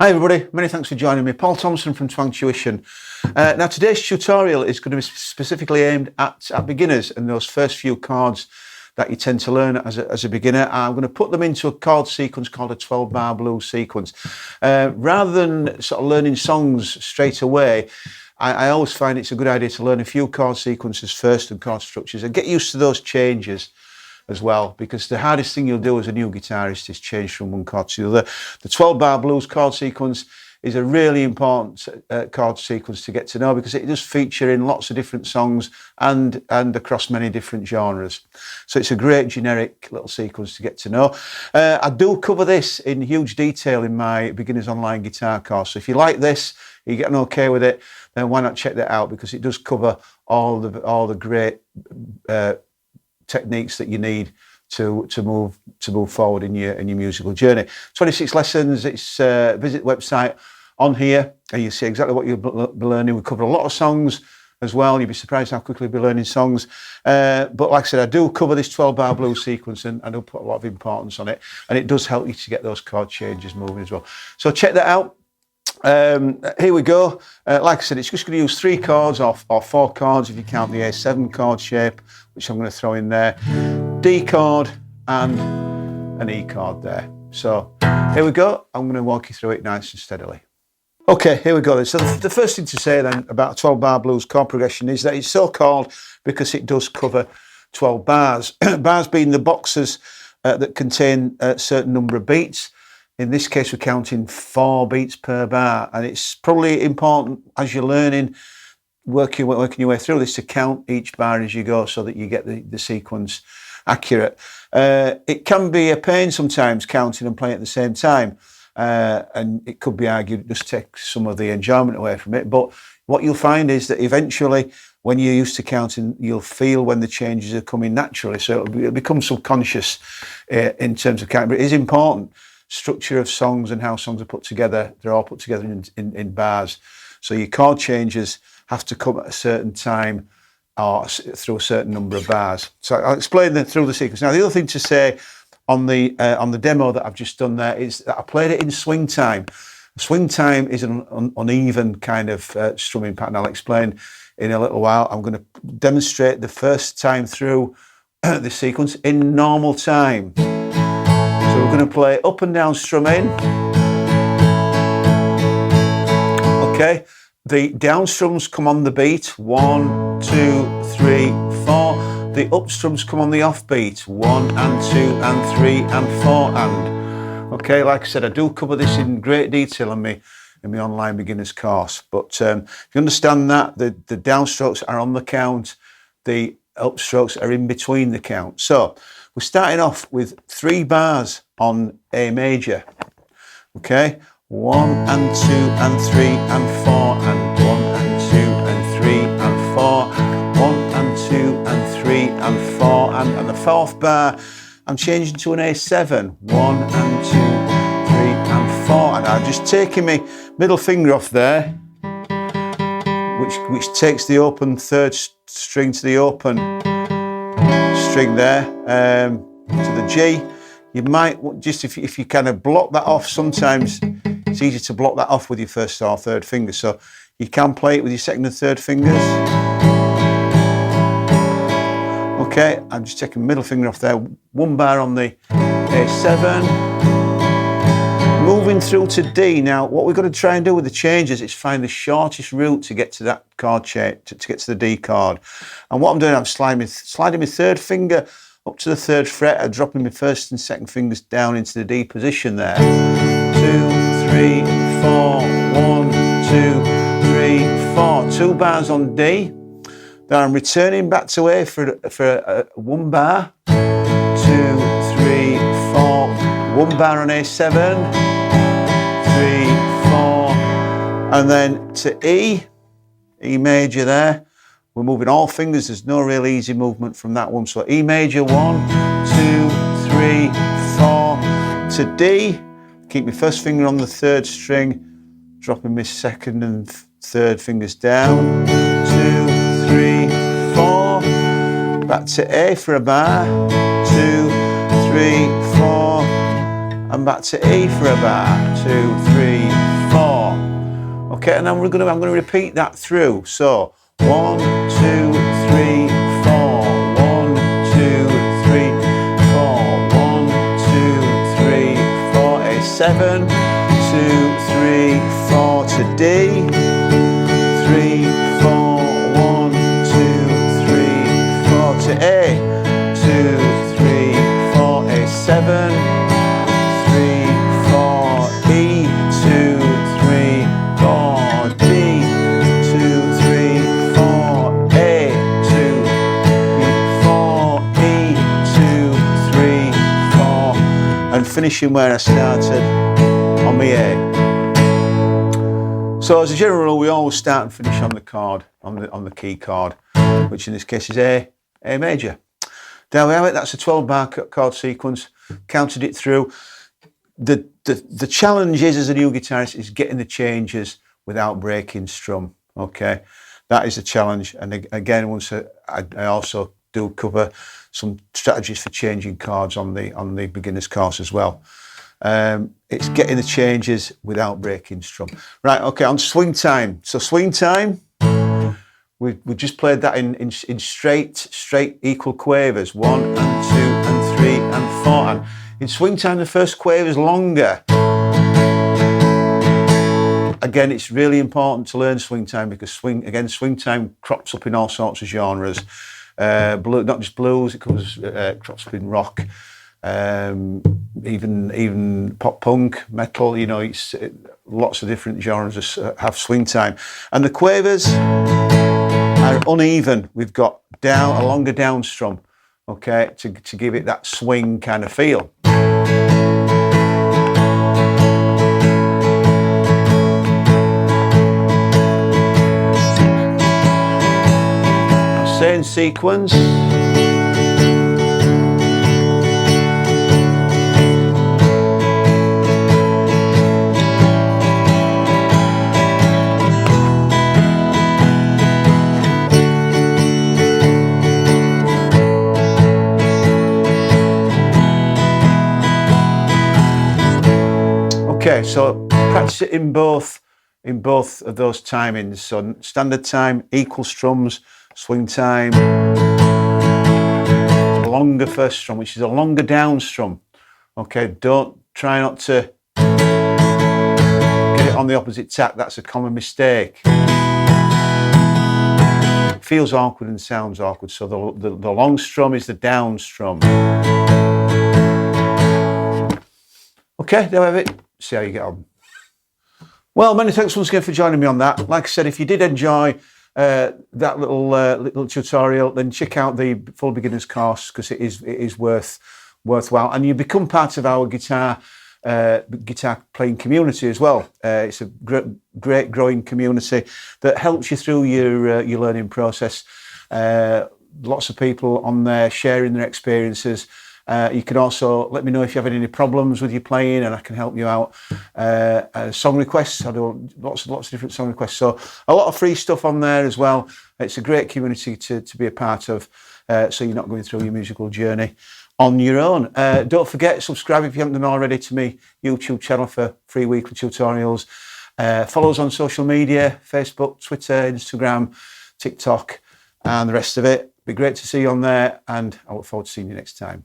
Hi everybody, many thanks for joining me. Paul Thompson from Twang Tuition. Now today's tutorial is going to be specifically aimed at beginners and those first few chords that you tend to learn as a beginner. I'm going to put them into a chord sequence called a 12-bar blues sequence. Rather than sort of learning songs straight away, I always find it's a good idea to learn a few chord sequences first and chord structures and get used to those changes as well, because the hardest thing you'll do as a new guitarist is change from one chord to the other. The 12-bar blues chord sequence is a really important chord sequence to get to know, because it does feature in lots of different songs and across many different genres. So it's a great generic little sequence to get to know. I do cover this in huge detail in my Beginners Online Guitar course. So if you like this, you're getting okay with it, then why not check that out, because it does cover all the great techniques that you need to move forward in your musical journey. 26 lessons. It's visit the website on here and you see exactly what you'll be learning. We cover a lot of songs as well. You'll be surprised how quickly you'll be learning songs. But like I said, I do cover this 12-bar blues sequence and I do put a lot of importance on it, and it does help you to get those chord changes moving as well. So check that out. Here we go. Like I said, it's just going to use 3 chords or 4 chords if you count the A7 chord shape, which I'm going to throw in there, D chord and an E chord there. So here we go. I'm going to walk you through it nice and steadily. Okay, here we go then. So the first thing to say then about a 12-bar blues chord progression is that it's so called because it does cover 12 bars. Bars being the boxes that contain a certain number of beats. In this case, we're counting 4 beats per bar, and it's probably important as you're learning, working your way through this, to count each bar as you go so that you get the sequence accurate. It can be a pain sometimes counting and playing at the same time, and it could be argued it just takes some of the enjoyment away from it. But what you'll find is that eventually, when you're used to counting, you'll feel when the changes are coming naturally. So it'll become subconscious in terms of counting. But it is important. Structure of songs and how songs are put together, they're all put together in bars. So your chord changes have to come at a certain time or through a certain number of bars. So I'll explain that through the sequence. Now, the other thing to say on the demo that I've just done there is that I played it in swing time. Swing time is an uneven kind of strumming pattern. I'll explain in a little while. I'm going to demonstrate the first time through the sequence in normal time. So we're going to play up and down strumming. Okay, the down strums come on the beat, 1, 2, 3, 4. The up strums come on the off beat, 1 and 2 and 3 and 4 and. Okay, like I said, I do cover this in great detail in my online beginners course. But if you understand that, the downstrokes are on the count, the upstrokes are in between the count. So we're starting off with 3 bars on A major. Okay, 1 and 2 and 3 and 4 and 1 and 2 and 3 and 4, 1 and 2 and 3 and 4 and the 4th bar I'm changing to an A7, 1 and 2, 3 and 4, and I'm just taking my middle finger off there, which takes the open 3rd string to the open string there, to the G. You might just, if you kind of block that off, sometimes it's easy to block that off with your 1st or 3rd finger, so you can play it with your 2nd and 3rd fingers. Okay, I'm just taking middle finger off there, 1 bar on the A7, moving through to D. Now, what we've got to try and do with the changes is find the shortest route to get to that chord shape, to get to the D chord. And what I'm doing, I'm sliding my 3rd finger up to the 3rd fret, I'm dropping my 1st and 2nd fingers down into the D position there. 2, 3, 4, 1, 2, 3, 4. 2 bars on D. Then I'm returning back to A for 1 bar. 2, 3, 4. 1 bar on A7. 3, 4. And then to E major there. We're moving all fingers, there's no real easy movement from that one. So E major, 1, 2, 3, 4, to D. Keep my 1st finger on the 3rd string, dropping my 2nd and 3rd fingers down. 2, 3, 4. Back to A for a bar. 2, 3, 4. And back to E for a bar. 2, 3, Okay, and then I'm going to repeat that through. So 1, 2, 3, 4. 1, 2, 3, 4. 1, 2, 3, 4. A7, 2, 3, 4 to D. 3, 4. 1, 2, 3, 4 to A. 2, 3, 4. A7. 3, 4, E, 2, 3, 4, D, 2, 3, 4, A, 2, 4, E, 2, 3, 4, and finishing where I started on my A. So as a general rule, we always start and finish on the chord, on the key chord, which in this case is A major. There we have it. That's a 12-bar chord sequence. Counted it through. The challenge is, as a new guitarist, is getting the changes without breaking strum. Okay, that is the challenge. And again, I also do cover some strategies for changing chords on the beginner's course as well. It's getting the changes without breaking strum. Right. Okay. On swing time. So swing time. We just played that in straight equal quavers. 1 and 2 and 3 and 4. And in swing time, the first quaver is longer. Again, it's really important to learn swing time because swing time crops up in all sorts of genres. Not just blues, it crops up in rock, even pop punk, metal. You know, it's lots of different genres have swing time, and the quavers are uneven. We've got a longer down strum, okay, to give it that swing kind of feel. Same sequence. Okay, so practice it in both of those timings. So standard time, equal strums. Swing time, longer first strum, which is a longer down strum. Okay, try not to get it on the opposite tack. That's a common mistake. It feels awkward and sounds awkward. So the long strum is the down strum. Okay, there we have it. See how you get on. Well, many thanks once again for joining me on that. Like I said, if you did enjoy that little tutorial, then check out the full beginners course because it is worthwhile, and you become part of our guitar playing community as well. It's a great growing community that helps you through your learning process. Lots of people on there sharing their experiences. You can also let me know if you have any problems with your playing, and I can help you out. Song requests, I do lots of different song requests. So a lot of free stuff on there as well. It's a great community to be a part of, so you're not going through your musical journey on your own. Don't forget, subscribe if you haven't done already to my YouTube channel for free weekly tutorials. Follow us on social media, Facebook, Twitter, Instagram, TikTok, and the rest of it. It'd be great to see you on there, and I look forward to seeing you next time.